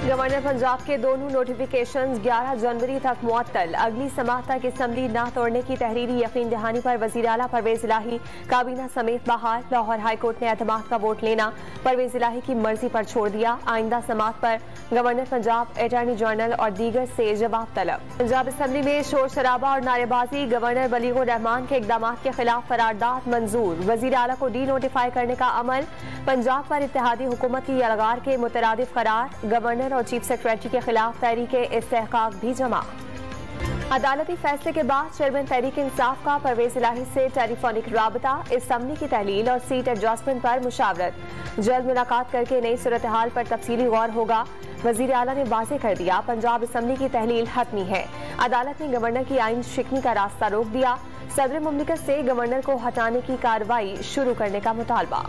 Governor Punjab के दोनों notifications 11 जनवरी तक मुअत्तल। अगली समात तक असम्बली न तोड़ने की तहरीरी यकीन दहानी पर वजीर आला परवेज इलाही काबीना समेत बहाल। लाहौर हाईकोर्ट ने एतमाद का वोट लेना परवेज इलाही की मर्जी पर छोड़ दिया। आइंदा समात पर गवर्नर पंजाब, अटॉर्नी जनरल और दीगर से जवाब तलब। पंजाब असम्बली में शोर शराबा और नारेबाजी। गवर्नर बलीगुर रहमान के इकदाम के खिलाफ करारदाद मंजूर। वजीर आला को डी नोटिफाई करने का अमल। पंजाब पर इत्तेहादी हुकूमत की यलगार के मुतरादिफ करार। गवर्नर और चीफ सेक्रेटरी के खिलाफ तहरीके इस्तेहकाक भी जमा। अदालती फैसले के बाद चेयरमैन तहरीक इंसाफ का परवेज इलाही से टेलीफोनिक राबता। असम्बली की तहलील और सीट एडजस्टमेंट पर मुशावरत। जल्द मुलाकात करके नई सूरत हाल पर तफसीली गौर होगा। वजीर आला ने वाज़ेह कर दिया पंजाब असम्बली की तहलील हतमी है। अदालत ने गवर्नर की आइन शिकनी का रास्ता रोक दिया। सदर मुमलिकत से गवर्नर को हटाने की कार्रवाई शुरू करने का मुतालबा।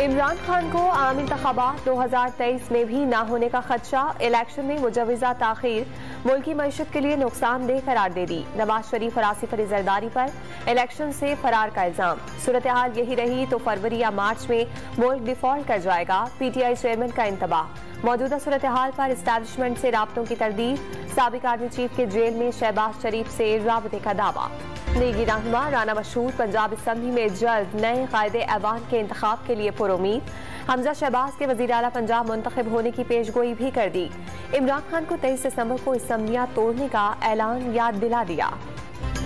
इमरान खान को आम इंतखाबात 2023 में भी न होने का खदशा। इलेक्शन में मुजवजा ताखीर मुल्की मईशत के लिए नुकसानदेह करार दे दी। नवाज शरीफ और आसिफ अली जरदारी पर इलेक्शन से फरार का इल्जाम। सूरत हाल यही रही तो फरवरी या मार्च में मुल्क डिफॉल्ट कर जाएगा। PTI चेयरमैन का इंतबाह। मौजूदा सूरत हाल पर एस्टैब्लिशमेंट से राब्तों की तरदीद। साबिक आर्मी चीफ के जेल में शहबाज शरीफ से राबते का दावा। लीगी रहनुमा राना मशहूर पंजाब असम्बली में जल्द नए कायदे ऐवान के इंतखाब के लिए पुरुमीद। हमजा शहबाज के वजीर आला पंजाब मुंतखब होने की पेशगोई भी कर दी। इमरान खान को 23 दिसंबर को असम्बलियां तोड़ने का ऐलान याद दिला दिया।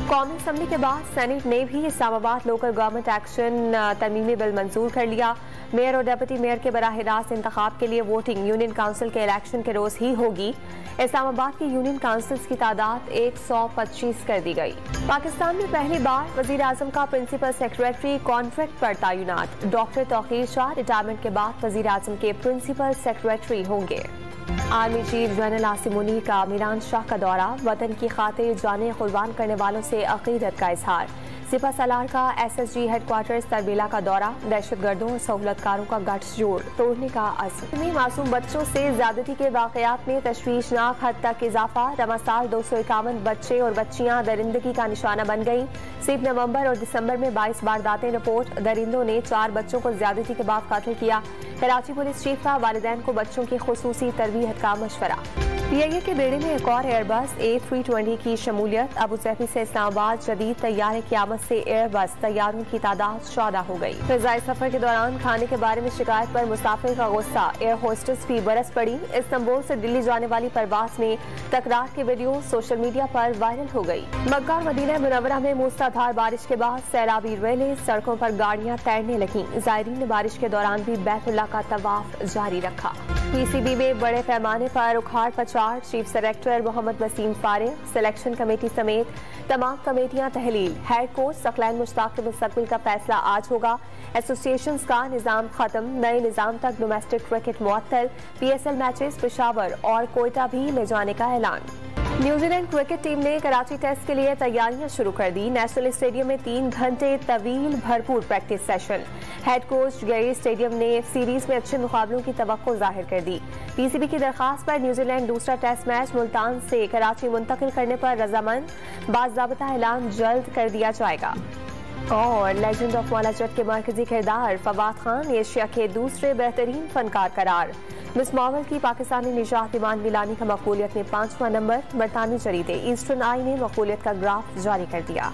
कौमी असम्बली के बाद सेनेट ने भी इस्लामाबाद लोकल गवर्नमेंट एक्शन तरमीमी बिल मंजूर कर लिया। मेयर और डेप्यूटी मेयर के बराह रास्त इंतखाब के लिए वोटिंग यूनियन काउंसिल के इलेक्शन के रोज ही होगी। इस्लामाबाद की यूनियन काउंसिल्स की तादाद 125 कर दी गई। पाकिस्तान में पहली बार वजीर आजम का प्रिंसिपल सेक्रेटरी कॉन्ट्रैक्ट पर तैनात। डॉक्टर तौकीर शाह रिटायरमेंट के बाद वजीर आजम के प्रिंसिपल सेक्रेटरी होंगे। Army chief general Asim Munir का मीरान शाह का दौरा। वतन की खातिर जानें कुर्बान करने वालों से अकीदत का इजहार। सिपा सलार का SSG हेडक्वार्टर्स तरबीला का दौरा। दहशतगर्दों और सहूलतकारों का गठजोड़ तोड़ने का अज़्म। मासूम बच्चों से ज्यादती के वाकयात में तशवीशनाक हद तक इजाफा। रमासाल 251 बच्चे और बच्चियां दरिंदगी का निशाना बन गयी। सिर्फ नवंबर और दिसंबर में 22 वारदातें रिपोर्ट। दरिंदों ने 4 बच्चों को ज्यादती के बाद कत्ल किया। कराची पुलिस चीफ का वालिदैन को बच्चों की खुसूसी तरबियत का मशवरा। PIA के बेड़े में एक और एयरबस A320 की शमूलियत। अबूजहबी से इस्लामाबाद जदीद तैयारे क़यामत से एयरबस तैयारों की तादाद 14 हो गई। फिजाई सफर के दौरान खाने के बारे में शिकायत पर मुसाफिर का गुस्सा। एयर होस्टेस भी बरस पड़ी। इस्तांबुल से दिल्ली जाने वाली परवास में तकरार की वीडियो सोशल मीडिया पर वायरल हो गई। मक्का और मदीना मुनव्वरा में मूसलाधार बारिश के बाद सैलाबी रेलें, सड़कों पर गाड़ियां तैरने लगी। जायरीन ने बारिश के दौरान भी बैतुल्लाह का तवाफ जारी रखा। PCB में बड़े पैमाने पर उखाड़ पचाड़। चीफ सेक्रेटरी मोहम्मद वसीम फारिग। सिलेक्शन कमेटी समेत तमाम कमेटियां तहलील। हेड कोच सकलैन मुश्ताक के मुस्तकबिल का फैसला आज होगा। एसोसिएशंस का निजाम खत्म। नए निजाम तक डोमेस्टिक क्रिकेट मुअत्तल। PSL मैचेस पेशावर और कोयटा भी ले जाने का ऐलान। न्यूजीलैंड क्रिकेट टीम ने कराची टेस्ट के लिए तैयारियां शुरू कर दी। नेशनल स्टेडियम में 3 घंटे तवील भरपूर practice session. Head coach Gary stadium ने सीरीज में अच्छे मुकाबलों की तवक्को जाहिर कर दी। PCB की दरखास्त पर न्यूजीलैंड दूसरा टेस्ट मैच मुल्तान से कराची मुंतकिल करने पर रजामंद। बाज़ाब्ता ऐलान जल्द कर दिया जाएगा। और लेजेंड ऑफ मौला जट के मरकजी किरदार फवाद खान एशिया के दूसरे बेहतरीन फनकार करार। मिस मार्वल की पाकिस्तानी निजात ईमान मिलानी का मकबूलियत में 5वां नंबर। बरतानवी जरीदे ईस्टर्न आई ने मकबूलियत का ग्राफ जारी कर दिया।